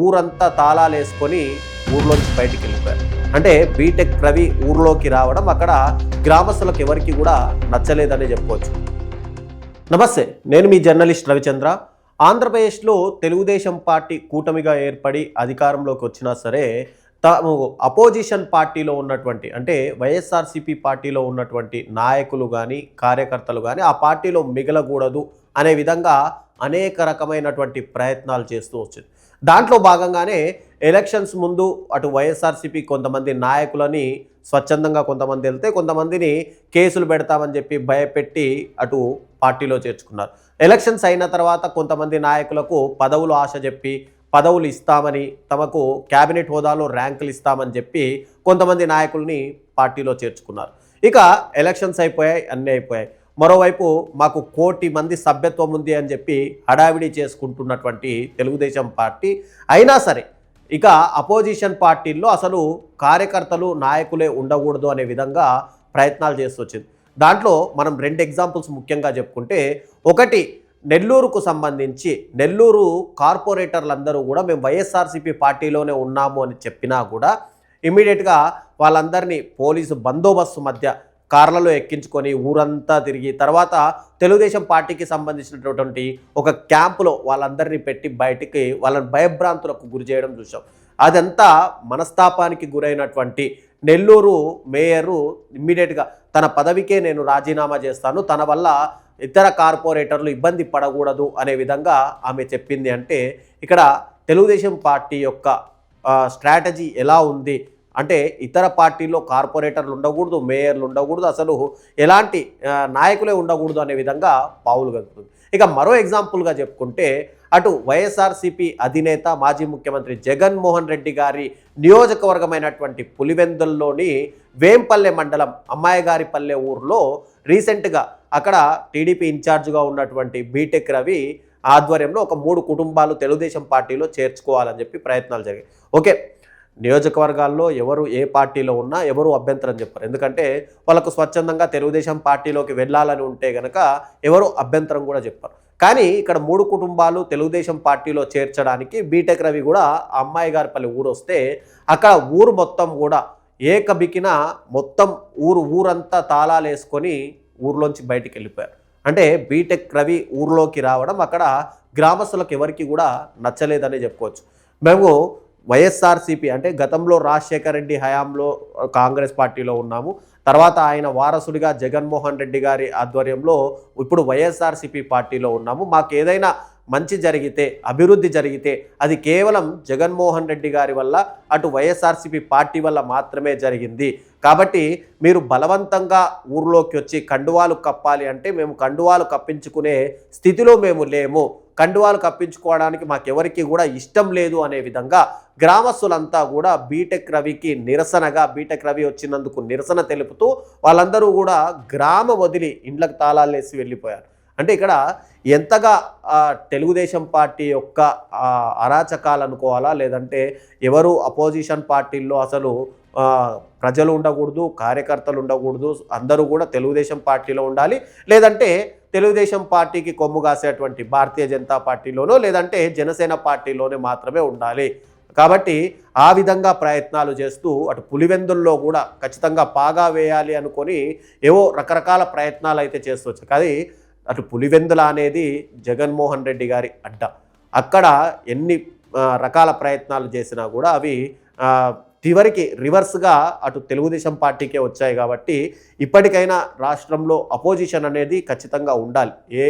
ఊరంతా తాళాలేసుకొని ఊర్లోంచి బయటికి వెళ్ళిపోయారు. అంటే బీటెక్ రవి ఊర్లోకి రావడం అక్కడ గ్రామస్తులకు ఎవరికి కూడా నచ్చలేదని చెప్పుకోవచ్చు. నమస్తే, నేను మీ జర్నలిస్ట్ రవిచంద్ర. ఆంధ్రప్రదేశ్లో తెలుగుదేశం పార్టీ కూటమిగా ఏర్పడి అధికారంలోకి వచ్చినా సరే తాము అపోజిషన్ పార్టీలో ఉన్నటువంటి అంటే వైఎస్ఆర్సీపీ పార్టీలో ఉన్నటువంటి నాయకులు కానీ కార్యకర్తలు కానీ ఆ పార్టీలో మిగలకూడదు అనే విధంగా అనేక రకమైనటువంటి ప్రయత్నాలు చేస్తూ వచ్చింది. దాంట్లో భాగంగానే ఎలక్షన్స్ ముందు అటు వైఎస్ఆర్సీపీ కొంతమంది నాయకులని స్వచ్ఛందంగా కొంతమంది వెళ్తే కొంతమందిని కేసులు పెడతామని చెప్పి భయపెట్టి అటు పార్టీలో చేర్చుకున్నారు. ఎలక్షన్స్ అయిన తర్వాత కొంతమంది నాయకులకు పదవులు ఆశ చెప్పి పదవులు ఇస్తామని తమకు క్యాబినెట్ హోదాలో ర్యాంకులు ఇస్తామని చెప్పి కొంతమంది నాయకుల్ని పార్టీలో చేర్చుకున్నారు. ఇక ఎలక్షన్స్ అయిపోయాయి, అన్నీ అయిపోయాయి. మరోవైపు మాకు 1 కోటి మంది సభ్యత్వం ఉంది అని చెప్పి హడావిడి చేసుకుంటున్నటువంటి తెలుగుదేశం పార్టీ అయినా సరే ఇక అపోజిషన్ పార్టీల్లో అసలు కార్యకర్తలు నాయకులే ఉండకూడదు అనే విధంగా ప్రయత్నాలు చేస్తూ వచ్చింది. దాంట్లో మనం 2 ఎగ్జాంపుల్స్ ముఖ్యంగా చెప్పుకుంటే, ఒకటి నెల్లూరుకు సంబంధించి నెల్లూరు కార్పొరేటర్లందరూ కూడా మేము వైఎస్ఆర్సీపీ పార్టీలోనే ఉన్నాము అని చెప్పినా కూడా ఇమీడియట్గా వాళ్ళందరినీ పోలీసు బందోబస్తు మధ్య కార్లలో ఎక్కించుకొని ఊరంతా తిరిగి తర్వాత తెలుగుదేశం పార్టీకి సంబంధించినటువంటి ఒక క్యాంపులో వాళ్ళందరినీ పెట్టి బయటికి వాళ్ళని భయభ్రాంతులకు గురి చేయడం చూసాం. అదంతా మనస్తాపానికి గురైనటువంటి నెల్లూరు మేయరు ఇమ్మీడియట్గా తన పదవికే నేను రాజీనామా చేస్తాను, తన వల్ల ఇతర కార్పొరేటర్లు ఇబ్బంది పడకూడదు అనే విధంగా ఆమె చెప్పింది. అంటే ఇక్కడ తెలుగుదేశం పార్టీ యొక్క స్ట్రాటజీ ఎలా ఉంది అంటే ఇతర పార్టీల్లో కార్పొరేటర్లు ఉండకూడదు, మేయర్లు ఉండకూడదు, అసలు ఎలాంటి నాయకులే ఉండకూడదు అనే విధంగా పావులు కలుపుతుంది. ఇక మరో ఎగ్జాంపుల్గా చెప్పుకుంటే అటు వైఎస్ఆర్సీపీ అధినేత మాజీ ముఖ్యమంత్రి జగన్మోహన్ రెడ్డి గారి నియోజకవర్గమైనటువంటి పులివెందుల్లోని వేంపల్లె మండలం అమ్మాయిగారిపల్లె ఊర్లో రీసెంట్గా అక్కడ టీడీపీ ఇన్ఛార్జ్గా ఉన్నటువంటి బీటెక్ రవి ఆధ్వర్యంలో ఒక 3 కుటుంబాలు తెలుగుదేశం పార్టీలో చేర్చుకోవాలని చెప్పి ప్రయత్నాలు జరిగాయి. ఓకే, నియోజకవర్గాల్లో ఎవరు ఏ పార్టీలో ఉన్నా ఎవరు అభ్యంతరం చెప్పారు, ఎందుకంటే వాళ్ళకు స్వచ్ఛందంగా తెలుగుదేశం పార్టీలోకి వెళ్ళాలని ఉంటే గనక ఎవరు అభ్యంతరం కూడా చెప్పారు. కానీ ఇక్కడ 3 కుటుంబాలు తెలుగుదేశం పార్టీలో చేర్చడానికి బీటెక్ రవి కూడా అమ్మాయిగారిపల్లి ఊరు వస్తే అక్కడ ఊరు మొత్తం కూడా ఏకబికిన మొత్తం ఊరంతా తాళాలు వేసుకొని ఊర్లోంచి బయటికి వెళ్ళిపోయారు. అంటే బీటెక్ రవి ఊర్లోకి రావడం అక్కడ గ్రామస్తులకు ఎవరికి కూడా నచ్చలేదని చెప్పుకోవచ్చు. మేము వైఎస్ఆర్సీపీ అంటే గతంలో రాజశేఖర రెడ్డి హయాంలో కాంగ్రెస్ పార్టీలో ఉన్నాము, తర్వాత ఆయన వారసుడిగా జగన్మోహన్ రెడ్డి గారి ఆధ్వర్యంలో ఇప్పుడు వైఎస్ఆర్సీపీ పార్టీలో ఉన్నాము. మాకు ఏదైనా మంచి జరిగితే అభివృద్ధి జరిగితే అది కేవలం జగన్మోహన్ రెడ్డి గారి వల్ల అటు వైఎస్ఆర్సీపీ పార్టీ వల్ల మాత్రమే జరిగింది. కాబట్టి మీరు బలవంతంగా ఊర్లోకి వచ్చి కండువాలు కప్పాలి అంటే మేము కండువాలు కప్పించుకునే స్థితిలో మేము లేము, కండువాలు కప్పించుకోవడానికి మాకెవరికి కూడా ఇష్టం లేదు అనే విధంగా గ్రామస్తులంతా కూడా బీటెక్ రవికి నిరసనగా బీటెక్ రవి వచ్చినందుకు నిరసన తెలుపుతూ వాళ్ళందరూ కూడా గ్రామం వదిలి ఇండ్లకు తాళాలు వేసి వెళ్ళిపోయారు. అంటే ఇక్కడ ఎంతగా తెలుగుదేశం పార్టీ యొక్క అరాచకాలు అనుకోవాలా, లేదంటే ఎవరు అపోజిషన్ పార్టీల్లో అసలు ప్రజలు ఉండకూడదు, కార్యకర్తలు ఉండకూడదు, అందరూ కూడా తెలుగుదేశం పార్టీలో ఉండాలి, లేదంటే తెలుగుదేశం పార్టీకి కొమ్ము కాసేటువంటి భారతీయ జనతా పార్టీలోనో లేదంటే జనసేన పార్టీలోనే మాత్రమే ఉండాలి. కాబట్టి ఆ విధంగా ప్రయత్నాలు చేస్తూ అటు పులివెందుల్లో కూడా ఖచ్చితంగా పాగా వేయాలి అనుకొని ఏవో రకరకాల ప్రయత్నాలు అయితే చేస్తూ కానీ అటు పులివెందుల అనేది జగన్మోహన్ రెడ్డి గారి అడ్డ. అక్కడ ఎన్ని రకాల ప్రయత్నాలు చేసినా కూడా అవి చివరికి రివర్స్గా అటు తెలుగుదేశం పార్టీకే వచ్చాయి. కాబట్టి ఇప్పటికైనా రాష్ట్రంలో అపోజిషన్ అనేది ఖచ్చితంగా ఉండాలి. ఏ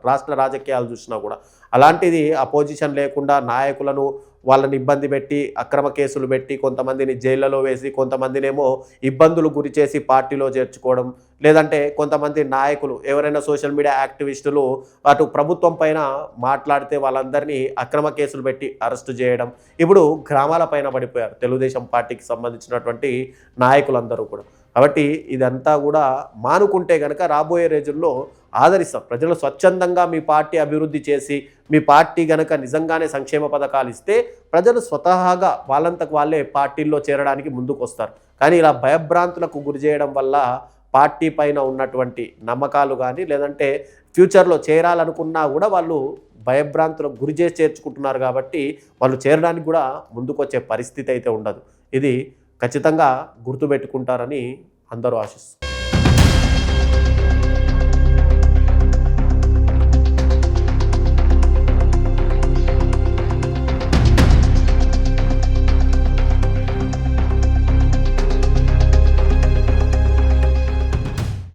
రాష్ట్ర రాజకీయాలు చూసినా కూడా అలాంటిది అపోజిషన్ లేకుండా నాయకులను వాళ్ళని ఇబ్బంది పెట్టి అక్రమ కేసులు పెట్టి కొంతమందిని జైళ్లలో వేసి కొంతమందినేమో ఇబ్బందులు గురి చేసి పార్టీలో చేర్చుకోవడం, లేదంటే కొంతమంది నాయకులు ఎవరైనా సోషల్ మీడియా యాక్టివిస్టులు అటు ప్రభుత్వం పైన మాట్లాడితే వాళ్ళందరినీ అక్రమ కేసులు పెట్టి అరెస్టు చేయడం, ఇప్పుడు గ్రామాల పైన పడిపోయారు తెలుగుదేశం పార్టీకి సంబంధించినటువంటి నాయకులందరూ కూడా. కాబట్టి ఇదంతా కూడా మానుకుంటే కనుక రాబోయే రోజుల్లో ఆదరిస్తాం. ప్రజలు స్వచ్ఛందంగా మీ పార్టీ అభివృద్ధి చేసి మీ పార్టీ గనక నిజంగానే సంక్షేమ పథకాలు ఇస్తే ప్రజలు స్వతహాగా వాళ్ళంతకు వాళ్ళే పార్టీల్లో చేరడానికి ముందుకు వస్తారు. కానీ ఇలా భయభ్రాంతులకు గురి చేయడం వల్ల పార్టీ పైన ఉన్నటువంటి నమ్మకాలు కానీ లేదంటే ఫ్యూచర్లో చేరాలనుకున్నా కూడా వాళ్ళు భయభ్రాంతులకు గురి చేసి చేర్చుకుంటున్నారు కాబట్టి వాళ్ళు చేరడానికి కూడా ముందుకొచ్చే పరిస్థితి అయితే ఉండదు. ఇది ఖచ్చితంగా గుర్తుపెట్టుకుంటారని అందరూ ఆశిస్తున్నారు.